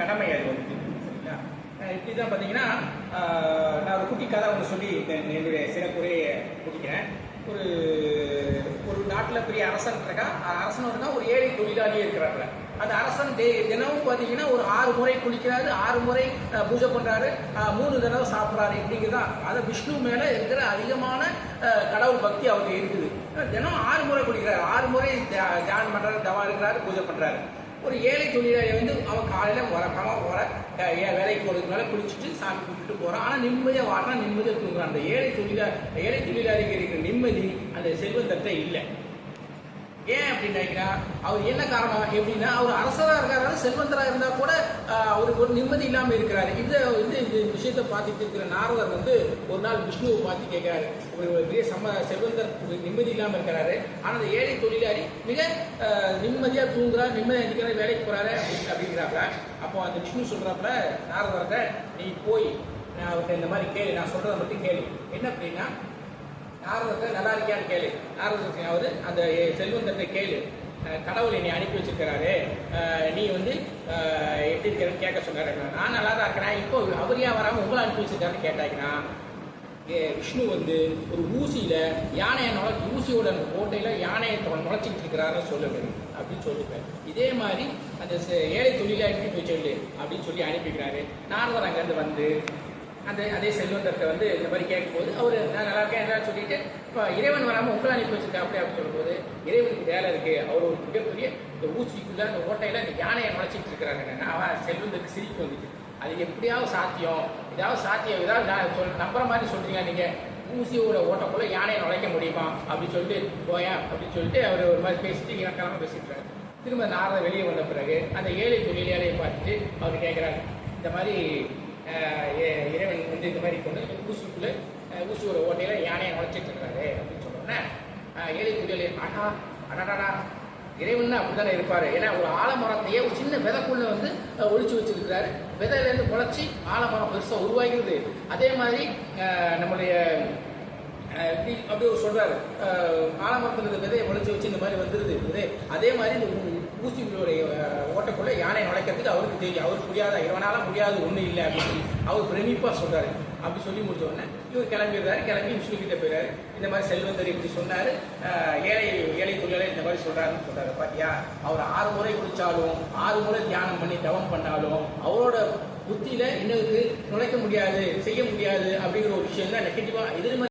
கடமை அது வந்து. சரிங்களா? இப்படி தான் பார்த்தீங்கன்னா நான் ஒரு குட்டி கதை ஒன்று சொல்லி என்னுடைய சிறப்புரையை முடிக்கிறேன். ஒரு ஒரு நாட்டில் பெரிய அரசன் இருக்கா, அரசன் இருக்கா, ஒரு ஏழை தொழிலாளியே இருக்கிறாப்புல. அந்த அரசன் தினமும் பார்த்தீங்கன்னா ஒரு 6 முறை குளிக்கிறாரு, 6 முறை பூஜை பண்ணுறாரு, 3 தடவை சாப்பிட்றாரு. இப்படிங்கிறதான் அதை விஷ்ணு மேலே இருக்கிற அதிகமான கடவுள் பக்தி அவருக்கு இருக்குது. தினம் 6 முறை குளிக்கிறாரு, 6 முறை தியானம் பண்ணுறாரு, தவம் இருக்கிறாரு, பூஜை பண்ணுறாரு. ஒரு ஏழை தொழிலாளி வந்து அவன் காலையில் வேலைக்கு போகிறதுனால குளிச்சுட்டு சாமி கும்பிட்டு போகிறான். ஆனால் நிம்மதியாக வாட்டினா நிம்மதியாக தூங்குறான். அந்த ஏழை தொழிலாளிக்கு இருக்கிற நிம்மதி அந்த செல்வந்தத்தை இல்லை. ஏன் அப்படின்னு நினைக்கிறா, அவர் என்ன காரணம் எப்படின்னா, அவர் அரசராக இருக்காரு, செல்வந்தராக இருந்தால் கூட அவருக்கு ஒரு நிம்மதி இல்லாமல் இருக்கிறாரு. இந்த விஷயத்தை பார்த்துட்டு இருக்கிற நாரதர் வந்து ஒரு நாள் விஷ்ணுவை பார்த்து கேட்கிறாரு. ஒரு பெரிய செல்வந்தர் நிம்மதி இல்லாமல் இருக்கிறாரு, ஆனால் அந்த ஏழை தொழிலாளி மிக நிம்மதியாக தூங்குறாரு, நிம்மதியாக இருக்கிற வேலைக்கு போகிறாரு அப்படிங்கிறாப்புல. அப்போ அந்த விஷ்ணு சொல்கிறாப்புல நாரதர்கிட்ட, நீ போய் அவர்கிட்ட இந்த மாதிரி கேளு, நான் சொல்கிறத மட்டும் கேளு. என்ன அப்படின்னா, நாரதத்தை நல்லா இருக்கியான்னு கேளு. நாரதத்தை அவர் அந்த செல்வந்தத்தை கேளு, கடவுள் என்னை அனுப்பி வச்சிருக்கிறாரு, நீ வந்து எப்படி இருக்கிறன்னு கேட்க சொன்னாரு. நான் நல்லா தான் இருக்கிறேன், இப்போ அவர் ஏன் வராமல் உங்களை அனுப்பி வச்சிருக்காருன்னு கேட்டாங்கன்னா, விஷ்ணு வந்து ஒரு ஊசியோட கோட்டையில் யானையை நுழைச்சிக்கிட்டு இருக்கிறாருன்னு சொல்லுவேன் அப்படின்னு சொல்லிப்பேன். இதே மாதிரி அந்த ஏழை தொழிலாளி போய் சொல்லு அப்படின்னு சொல்லி அனுப்பிக்கிறாரு. நாரதர் அங்கேருந்து வந்து அதே செல்வந்தர்கிட்ட வந்து இந்த மாதிரி கேட்கும்போது அவர் நான் நல்லா இருக்கேன் என்ன சொல்லிட்டு, இப்போ இறைவன் வராமல் உங்களை அனுப்பி வச்சிருக்கேன் அப்படின்னு சொல்லும்போது, இறைவனுக்கு வேலை இருக்குது, அவர் ஒரு மிகப்பெரிய இந்த ஊசிக்குள்ள அந்த ஓட்டையில் இந்த யானையை நுழைச்சிட்டு இருக்கிறாங்க. அவன் செல்வந்தருக்கு சிரிப்பு வந்துச்சு. அது எப்படியாவது சாத்தியம், ஏதாவது நான் நம்புற மாதிரி சொல்றீங்க, நீங்கள் ஊசியோட ஓட்டக்குள்ள யானையை நுழைக்க முடியுமா அப்படின்னு சொல்லிட்டு போயா அப்படின்னு சொல்லிட்டு அவர் ஒரு மாதிரி பேசிட்டு இறக்காம பேசிட்டுறாரு. திரும்ப நாரதர் வெளியே வந்த பிறகு அந்த ஏழை தொழிலாளியை பார்த்துட்டு அவர் கேட்குறாரு, இந்த மாதிரி இறைவன் வந்து இந்த மாதிரி கொண்டு ஊசியோட ஓட்டையில் யானையை நுழைச்சிட்டு இருக்கிறாரு அப்படின்னு சொல்கிறோன்னே, ஏழை தொழிலாளி அடாடா இறைவன் அப்படி தானே இருப்பார். ஏன்னா ஒரு ஆலமரத்தையே ஒரு சின்ன விதைக்குள்ள வந்து ஒழிச்சு வச்சிருக்கிறாரு, விதையிலேருந்து முளைச்சி ஆலமரம் பெருசாக உருவாகிறது. அதே மாதிரி நம்முடைய அப்படி ஒரு சொல்றாரு, ஆலமரத்துல விதையை முளைச்சி வச்சு இந்த மாதிரி வந்துருது. அதே மாதிரி இந்த ஊசிகளுடைய ஓட்டக்குள்ள யானை நுழைக்கிறதுக்கு அவருக்கு தெரியும், அவருக்கு முடியாத இவனால முடியாது ஒன்றும் இல்லை அப்படின்னு அவர் பிரமிப்பா சொல்றாரு. அப்படி சொல்லி முடிச்ச உடனே இவர் கிளம்பிடுறாரு. கிளம்பி விஷ்ணு கிட்ட போயிறாரு. இந்த மாதிரி செல்வந்தர் இப்படி சொன்னாரு, ஏழை தொழிலாளி இந்த மாதிரி சொல்றாருன்னு சொல்றாரு. பாத்தியா, அவர் 6 முறை குளிச்சாலும் 6 முறை தியானம் பண்ணி தவம் பண்ணாலும் அவரோட புத்தியில இன்னும் நுழைக்க முடியாது, செய்ய முடியாது அப்படிங்கிற ஒரு விஷயம் தான் நெகட்டிவா எதிர்மறை